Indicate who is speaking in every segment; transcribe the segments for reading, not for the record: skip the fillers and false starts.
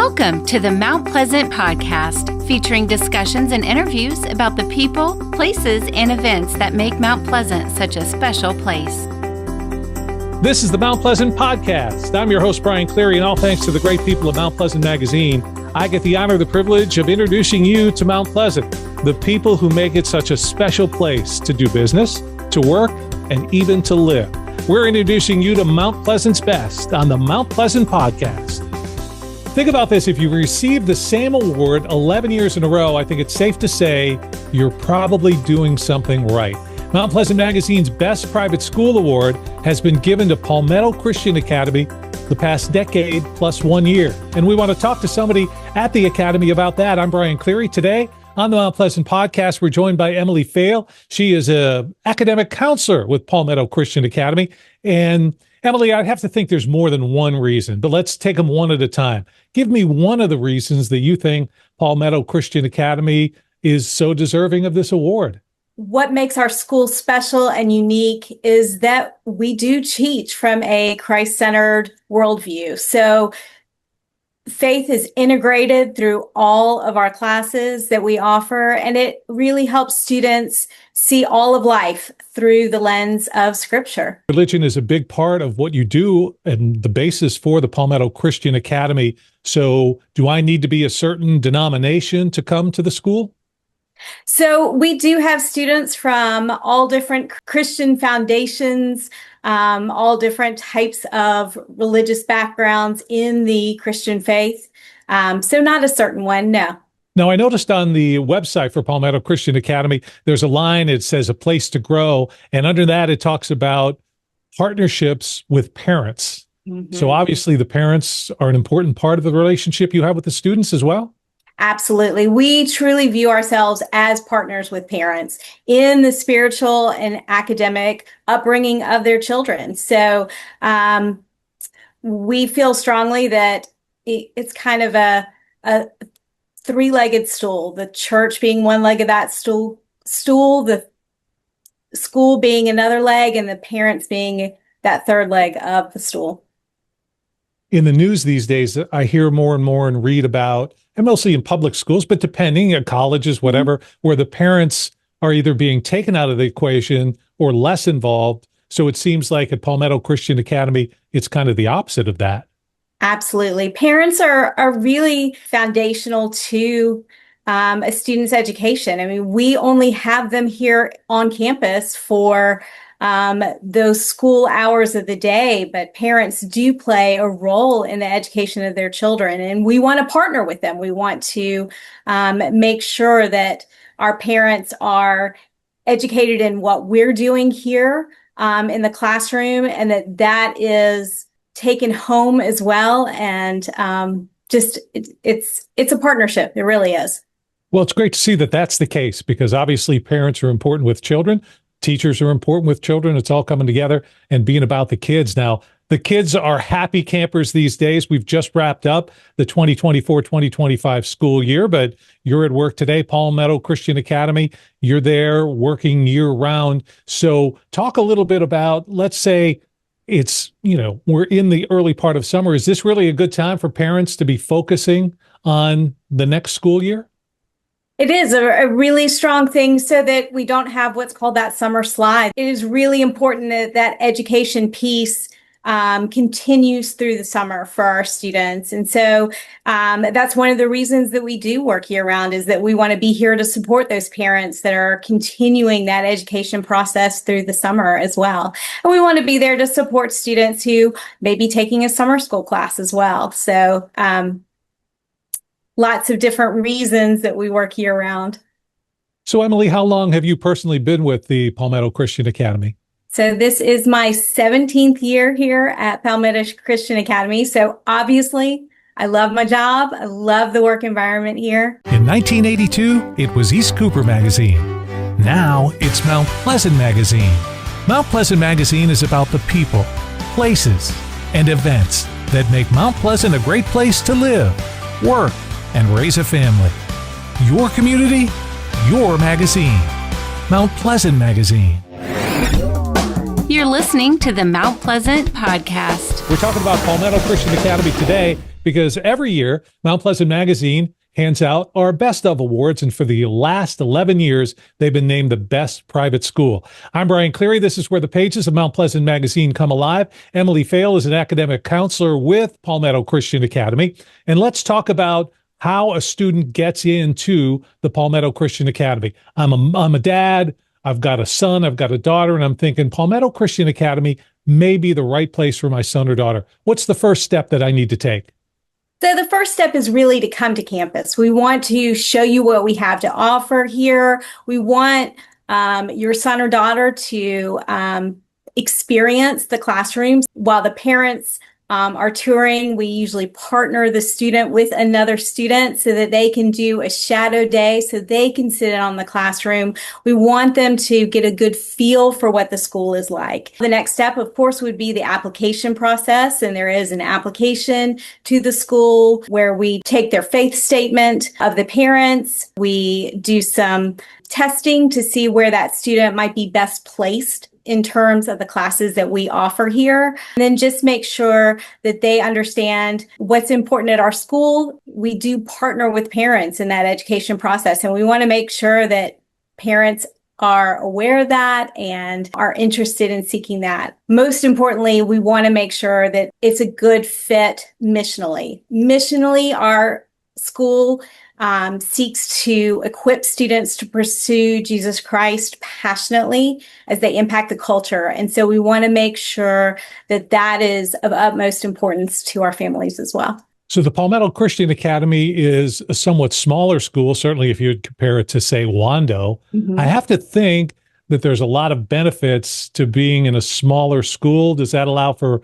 Speaker 1: Welcome to the Mount Pleasant Podcast, featuring discussions and interviews about the people, places, and events that make Mount Pleasant such a special place.
Speaker 2: This is the Mount Pleasant Podcast. I'm your host, Brian Cleary, and all thanks to the great people of Mount Pleasant Magazine, I get the honor, the privilege of introducing you to Mount Pleasant, the people who make it such a special place to do business, to work, and even to live. We're introducing you to Mount Pleasant's best on the Mount Pleasant Podcast. Think about this. If you received the same award 11 years in a row, I think it's safe to say you're probably doing something right. Mount Pleasant Magazine's Best Private School Award has been given to Palmetto Christian Academy the past decade plus 1 year. And we want to talk to somebody at the Academy about that. I'm Brian Cleary. Today on the Mount Pleasant Podcast, we're joined by Emily Faile. She is an academic counselor with Palmetto Christian Academy. And Emily, I'd have to think there's more than one reason, but let's take them one at a time. Give me one of the reasons that you think Palmetto Christian Academy is so deserving of this award.
Speaker 3: What makes our school special and unique is that we do teach from a Christ-centered worldview. So faith is integrated through all of our classes that we offer, and it really helps students see all of life through the lens of Scripture.
Speaker 2: Religion is a big part of what you do and the basis for the Palmetto Christian Academy. So do I need to be a certain denomination to come to the school?
Speaker 3: So we do have students from all different Christian foundations, all different types of religious backgrounds in the Christian faith. So not a certain one, no.
Speaker 2: Now, I noticed on the website for Palmetto Christian Academy, there's a line, it says a place to grow. And under that, it talks about partnerships with parents. Mm-hmm. So obviously the parents are an important part of the relationship you have with the students as well.
Speaker 3: Absolutely. We truly view ourselves as partners with parents in the spiritual and academic upbringing of their children. So we feel strongly that it's kind of a three-legged stool, the church being one leg of that stool, the school being another leg, and the parents being that third leg of the stool.
Speaker 2: In the news these days, I hear more and more and read about, and mostly in public schools, but depending at colleges, whatever, where the parents are either being taken out of the equation or less involved. So it seems like at Palmetto Christian Academy, it's kind of the opposite of that.
Speaker 3: Absolutely. Parents are really foundational to a student's education. I mean, we only have them here on campus for those school hours of the day, but parents do play a role in the education of their children, and we want to partner with them. We want to make sure that our parents are educated in what we're doing here in the classroom, and that is taken home as well. And it's a partnership. It really is.
Speaker 2: Well, it's great to see that that's the case, because obviously parents are important with children. Teachers are important with children. It's all coming together and being about the kids. Now, the kids are happy campers these days. We've just wrapped up the 2024-2025 school year, but you're at work today, Palmetto Christian Academy. You're there working year round. So talk a little bit about, let's say it's, we're in the early part of summer. Is this really a good time for parents to be focusing on the next school year?
Speaker 3: It is a really strong thing so that we don't have what's called that summer slide. It is really important that education piece continues through the summer for our students. And so that's one of the reasons that we do work year round, is that we want to be here to support those parents that are continuing that education process through the summer as well. And we want to be there to support students who may be taking a summer school class as well. So lots of different reasons that we work year round.
Speaker 2: So Emily, how long have you personally been with the Palmetto Christian Academy?
Speaker 3: So this is my 17th year here at Palmetto Christian Academy. So obviously, I love my job. I love the work environment here.
Speaker 2: In 1982, it was East Cooper Magazine. Now it's Mount Pleasant Magazine. Mount Pleasant Magazine is about the people, places, and events that make Mount Pleasant a great place to live, work, and raise a family. Your community, your magazine. Mount Pleasant Magazine.
Speaker 1: You're listening to the Mount Pleasant Podcast.
Speaker 2: We're talking about Palmetto Christian Academy today. because every year Mount Pleasant Magazine hands out our Best of Awards, and for the last 11 years, they've been named the best private school. I'm Brian Cleary. This is where the pages of Mount Pleasant Magazine come alive. Emily Faile is an academic counselor with Palmetto Christian Academy, and let's talk about how a student gets into the Palmetto Christian Academy. I'm a dad. I've got a son, I've got a daughter, and I'm thinking Palmetto Christian Academy may be the right place for my son or daughter. What's the first step that I need to take?
Speaker 3: So the first step is really to come to campus. We want to show you what we have to offer here. We want your son or daughter to experience the classrooms. While the parents are touring, we usually partner the student with another student so that they can do a shadow day, so they can sit in on the classroom. We want them to get a good feel for what the school is like. The next step, of course, would be the application process. And there is an application to the school where we take their faith statement of the parents. We do some testing to see where that student might be best placed in terms of the classes that we offer here. And then just make sure that they understand what's important at our school. We do partner with parents in that education process, and we want to make sure that parents are aware of that and are interested in seeking that. Most importantly, we want to make sure that it's a good fit missionally. Missionally, our school seeks to equip students to pursue Jesus Christ passionately as they impact the culture. And so we want to make sure that that is of utmost importance to our families as well.
Speaker 2: So the Palmetto Christian Academy is a somewhat smaller school, certainly if you'd compare it to, say, Wando. I have to think that there's a lot of benefits to being in a smaller school. Does that allow for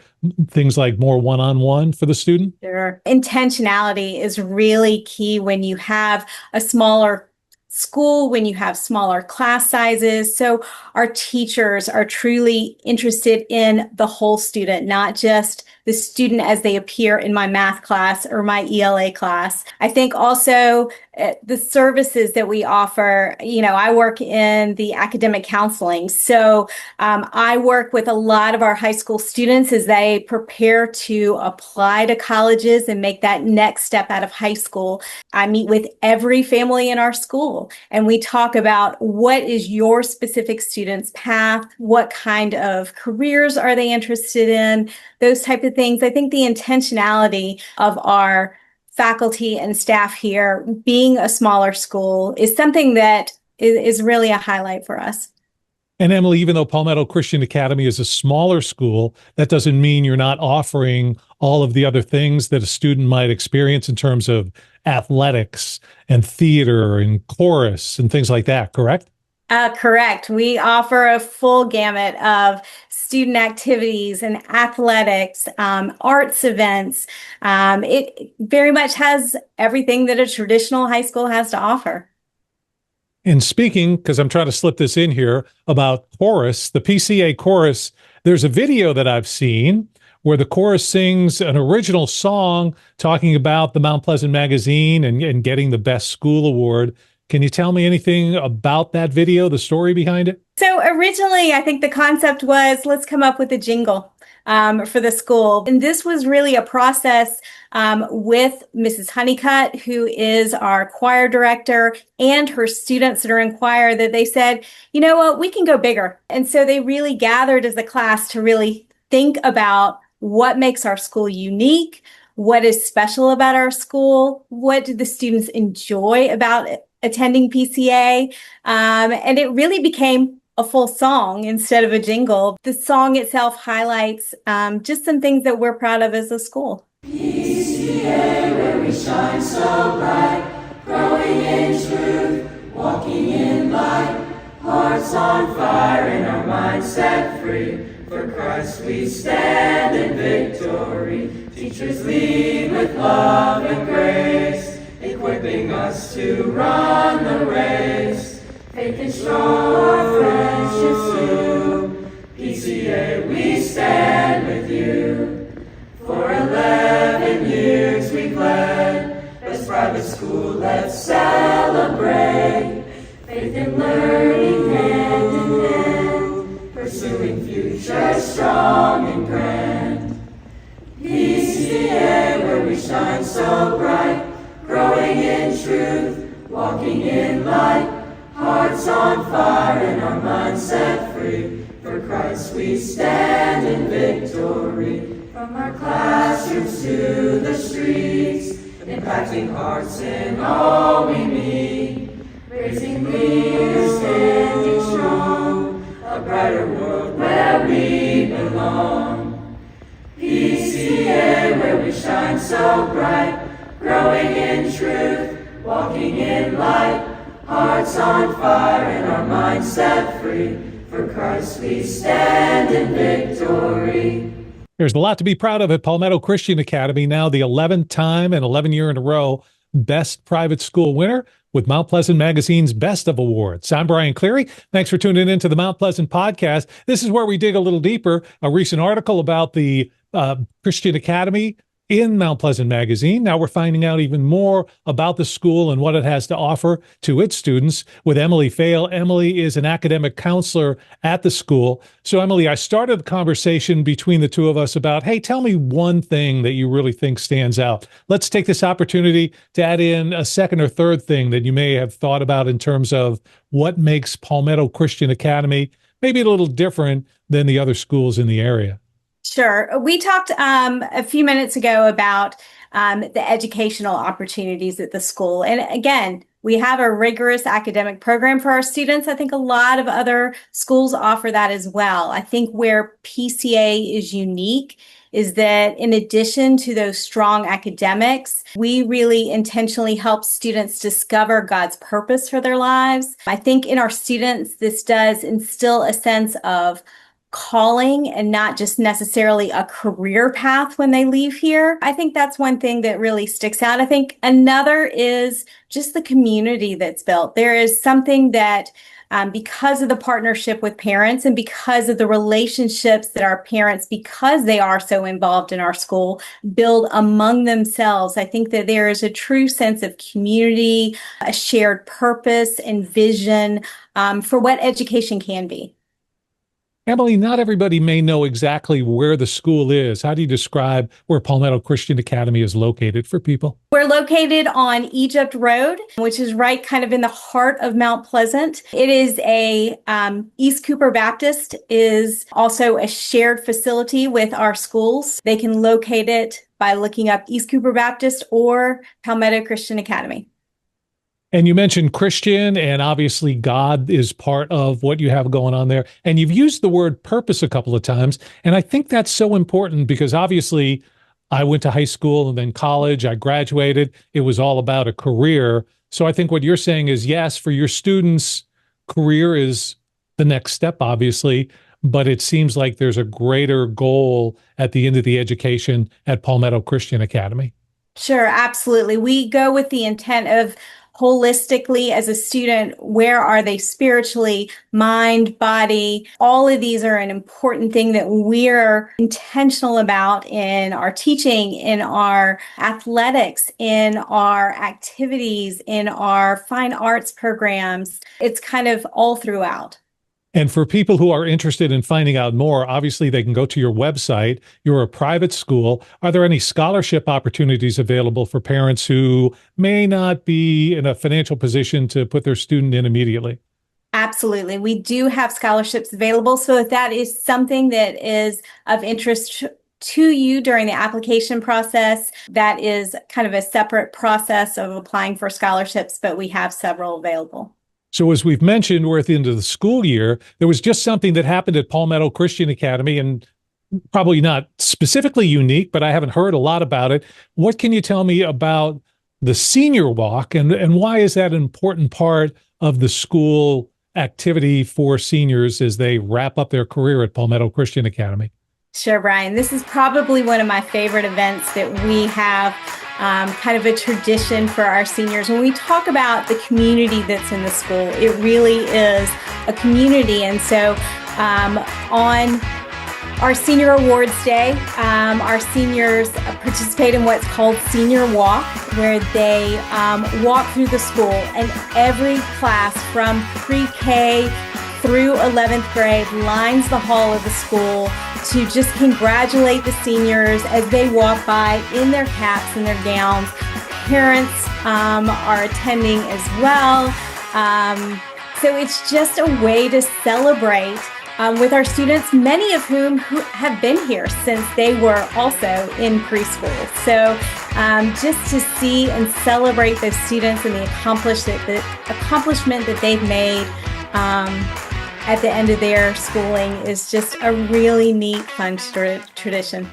Speaker 2: things like more one-on-one for the student?
Speaker 3: Sure. Intentionality is really key when you have a smaller school, when you have smaller class sizes. So our teachers are truly interested in the whole student, not just the student as they appear in my math class or my ELA class. I think also the services that we offer, I work in the academic counseling. So I work with a lot of our high school students as they prepare to apply to colleges and make that next step out of high school. I meet with every family in our school, and we talk about what is your specific student's path, what kind of careers are they interested in, those type of things. I think the intentionality of our faculty and staff here, being a smaller school, is something that is really a highlight for us.
Speaker 2: And Emily, even though Palmetto Christian Academy is a smaller school, that doesn't mean you're not offering all of the other things that a student might experience in terms of athletics and theater and chorus and things like that, correct?
Speaker 3: Correct. We offer a full gamut of student activities and athletics, arts events. It very much has everything that a traditional high school has to offer.
Speaker 2: And speaking, because I'm trying to slip this in here, about chorus, the PCA chorus, there's a video that I've seen where the chorus sings an original song talking about the Mount Pleasant Magazine and getting the Best School Award. Can you tell me anything about that video, the story behind it?
Speaker 3: So originally, I think the concept was, let's come up with a jingle for the school. And this was really a process with Mrs. Honeycutt, who is our choir director, and her students that are in choir, that they said, you know what, we can go bigger. And so they really gathered as a class to really think about what makes our school unique, what is special about our school, what do the students enjoy about attending PCA, and it really became a full song instead of a jingle. The song itself highlights just some things that we're proud of as a school.
Speaker 4: PCA, where we shine so bright, growing in truth, walking in light, hearts on fire and our minds set free. For Christ we stand in victory. Teachers lead with love and grace, equipping us to run the race. Faith and strong friendships too. PCA, we stand with you. For 11 years we've led this private school, let's celebrate. Faith and learning hand in hand, pursuing future strong and grand. PCA, where we we shine so bright, growing in truth, walking in light, hearts on fire and our minds set free. For Christ we stand in victory. From our classrooms to the streets, impacting hearts in all we meet, raising leaders standing strong, a brighter world where we belong. PCA where we shine so bright, growing in truth, walking in light, hearts on fire and our minds set free. For Christ we stand in victory.
Speaker 2: There's a lot to be proud of at Palmetto Christian Academy, now the 11th time and 11 year in a row Best Private School winner with Mount Pleasant Magazine's Best of Awards. I'm Brian Cleary. Thanks for tuning into the Mount Pleasant Podcast. This is where we dig a little deeper. A recent article about the Christian Academy in Mount Pleasant Magazine. Now we're finding out even more about the school and what it has to offer to its students with Emily Faile. Emily is an academic counselor at the school. So Emily, I started the conversation between the two of us about, hey, tell me one thing that you really think stands out. Let's take this opportunity to add in a second or third thing that you may have thought about in terms of what makes Palmetto Christian Academy maybe a little different than the other schools in the area.
Speaker 3: Sure. We talked a few minutes ago about the educational opportunities at the school. And again, we have a rigorous academic program for our students. I think a lot of other schools offer that as well. I think where PCA is unique is that in addition to those strong academics, we really intentionally help students discover God's purpose for their lives. I think in our students, this does instill a sense of calling and not just necessarily a career path when they leave here. I think that's one thing that really sticks out. I think another is just the community that's built. There is something that because of the partnership with parents and because of the relationships that our parents, because they are so involved in our school, build among themselves. I think that there is a true sense of community, a shared purpose and vision for what education can be.
Speaker 2: Emily, not everybody may know exactly where the school is. How do you describe where Palmetto Christian Academy is located for people?
Speaker 3: We're located on Egypt Road, which is right kind of in the heart of Mount Pleasant. It is East Cooper Baptist is also a shared facility with our schools. They can locate it by looking up East Cooper Baptist or Palmetto Christian Academy.
Speaker 2: And you mentioned Christian, and obviously God is part of what you have going on there. And you've used the word purpose a couple of times. And I think that's so important because obviously I went to high school and then college, I graduated. It was all about a career. So I think what you're saying is, yes, for your students, career is the next step, obviously, but it seems like there's a greater goal at the end of the education at Palmetto Christian Academy.
Speaker 3: Sure, absolutely. We go with the intent of holistically as a student, where are they spiritually, mind, body? All of these are an important thing that we're intentional about in our teaching, in our athletics, in our activities, in our fine arts programs. It's kind of all throughout.
Speaker 2: And for people who are interested in finding out more, obviously they can go to your website. You're a private school. Are there any scholarship opportunities available for parents who may not be in a financial position to put their student in immediately?
Speaker 3: Absolutely. We do have scholarships available. So if that is something that is of interest to you during the application process, that is kind of a separate process of applying for scholarships, but we have several available.
Speaker 2: So as we've mentioned, we're at the end of the school year. There was just something that happened at Palmetto Christian Academy, and probably not specifically unique, but I haven't heard a lot about it. What can you tell me about the senior walk, and why is that an important part of the school activity for seniors as they wrap up their career at Palmetto Christian Academy?
Speaker 3: Sure, Brian. This is probably one of my favorite events that we have, kind of a tradition for our seniors. When we talk about the community that's in the school, it really is a community. And so on our Senior Awards Day, our seniors participate in what's called Senior Walk, where they walk through the school, and every class from pre-K through 11th grade lines the hall of the school to just congratulate the seniors as they walk by in their caps and their gowns. Parents are attending as well. So it's just a way to celebrate with our students, many of whom have been here since they were also in preschool. So just to see and celebrate those students and the accomplishment that they've made at the end of their schooling is just a really neat, fun tradition.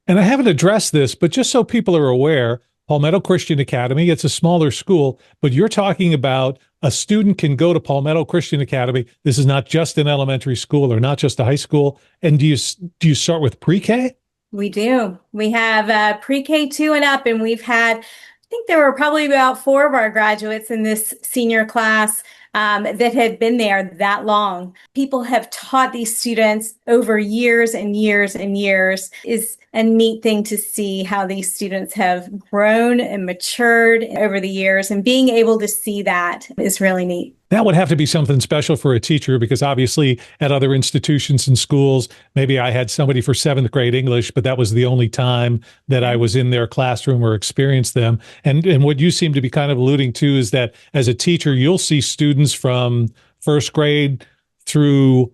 Speaker 2: And I haven't addressed this, but just so people are aware, Palmetto Christian Academy, it's a smaller school, but you're talking about a student can go to Palmetto Christian Academy. This is not just an elementary school or not just a high school. And do you start with pre-K?
Speaker 3: We do. We have pre-K 2 and up, and we've had, I think there were probably about 4 of our graduates in this senior class that had been there that long. People have taught these students over years and years and years. Is a neat thing to see how these students have grown and matured over the years, and being able to see that is really neat.
Speaker 2: That would have to be something special for a teacher, because obviously at other institutions and schools, maybe I had somebody for 7th grade English, but that was the only time that I was in their classroom or experienced them. And what you seem to be kind of alluding to is that as a teacher, you'll see students from 1st grade through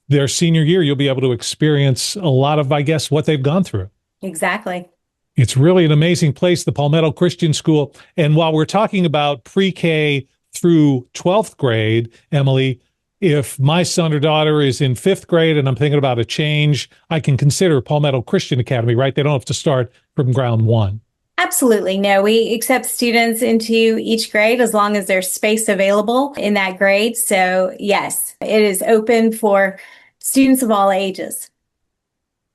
Speaker 2: their senior year. You'll be able to experience a lot of, I guess, what they've gone through.
Speaker 3: Exactly.
Speaker 2: It's really an amazing place, the Palmetto Christian School. And while we're talking about pre-K through 12th grade, Emily, if my son or daughter is in 5th grade and I'm thinking about a change, I can consider Palmetto Christian Academy, right? They don't have to start from ground one.
Speaker 3: Absolutely. No, we accept students into each grade as long as there's space available in that grade. So yes, it is open for students of all ages.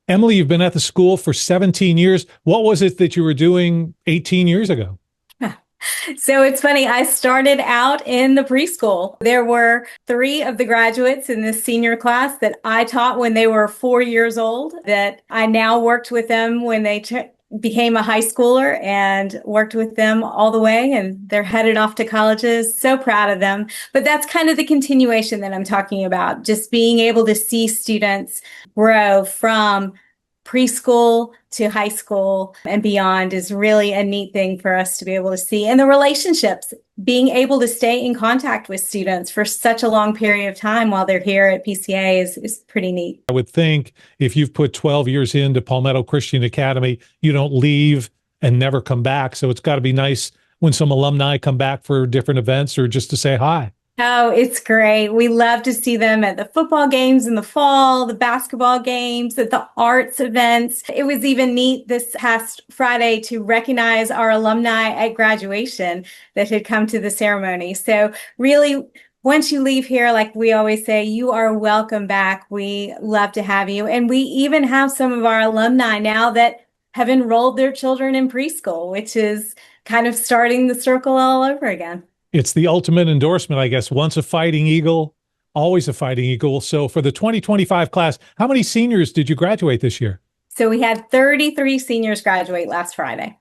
Speaker 2: Emily, you've been at the school for 17 years. What was it that you were doing 18 years ago?
Speaker 3: So it's funny, I started out in the preschool. There were 3 of the graduates in this senior class that I taught when they were 4 years old, that I now worked with them when they became a high schooler, and worked with them all the way, and they're headed off to colleges. So proud of them. But that's kind of the continuation that I'm talking about, just being able to see students grow from preschool to high school and beyond is really a neat thing for us to be able to see. And the relationships, being able to stay in contact with students for such a long period of time while they're here at PCA is pretty neat.
Speaker 2: I would think if you've put 12 years into Palmetto Christian Academy, you don't leave and never come back. So it's got to be nice when some alumni come back for different events or just to say hi.
Speaker 3: Oh, it's great. We love to see them at the football games in the fall, the basketball games, at the arts events. It was even neat this past Friday to recognize our alumni at graduation that had come to the ceremony. So really, once you leave here, like we always say, you are welcome back. We love to have you. And we even have some of our alumni now that have enrolled their children in preschool, which is kind of starting the circle all over again.
Speaker 2: It's the ultimate endorsement, I guess. Once a Fighting Eagle, always a Fighting Eagle. So for the 2025 class, how many seniors did you graduate this year?
Speaker 3: So we had 33 seniors graduate last Friday.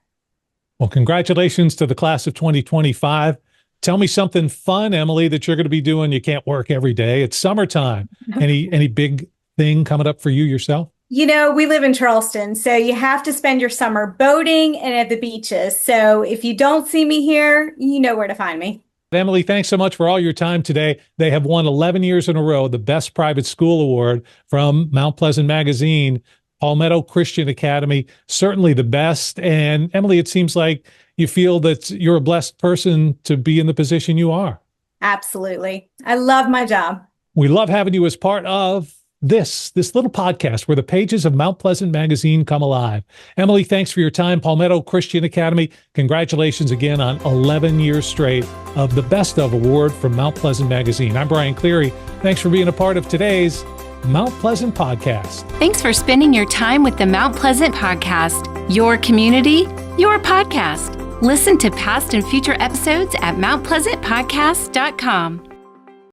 Speaker 2: Well, congratulations to the class of 2025. Tell me something fun, Emily, that you're going to be doing. You can't work every day. It's summertime. Any big thing coming up for you yourself?
Speaker 3: You know, we live in Charleston, so you have to spend your summer boating and at the beaches. So if you don't see me here, you know where to find me.
Speaker 2: Emily, thanks so much for all your time today. They have won 11 years in a row the Best Private School Award from Mount Pleasant Magazine. Palmetto Christian Academy, certainly the best. And Emily, it seems like you feel that you're a blessed person to be in the position you are.
Speaker 3: Absolutely. I love my job.
Speaker 2: We love having you as part of this little podcast where the pages of Mount Pleasant Magazine come alive. Emily, thanks for your time. Palmetto Christian Academy, congratulations again on 11 years straight of the Best of Award from Mount Pleasant Magazine. I'm Brian Cleary. Thanks for being a part of today's Mount Pleasant Podcast.
Speaker 1: Thanks for spending your time with the Mount Pleasant Podcast, your community, your podcast. Listen to past and future episodes at mountpleasantpodcast.com.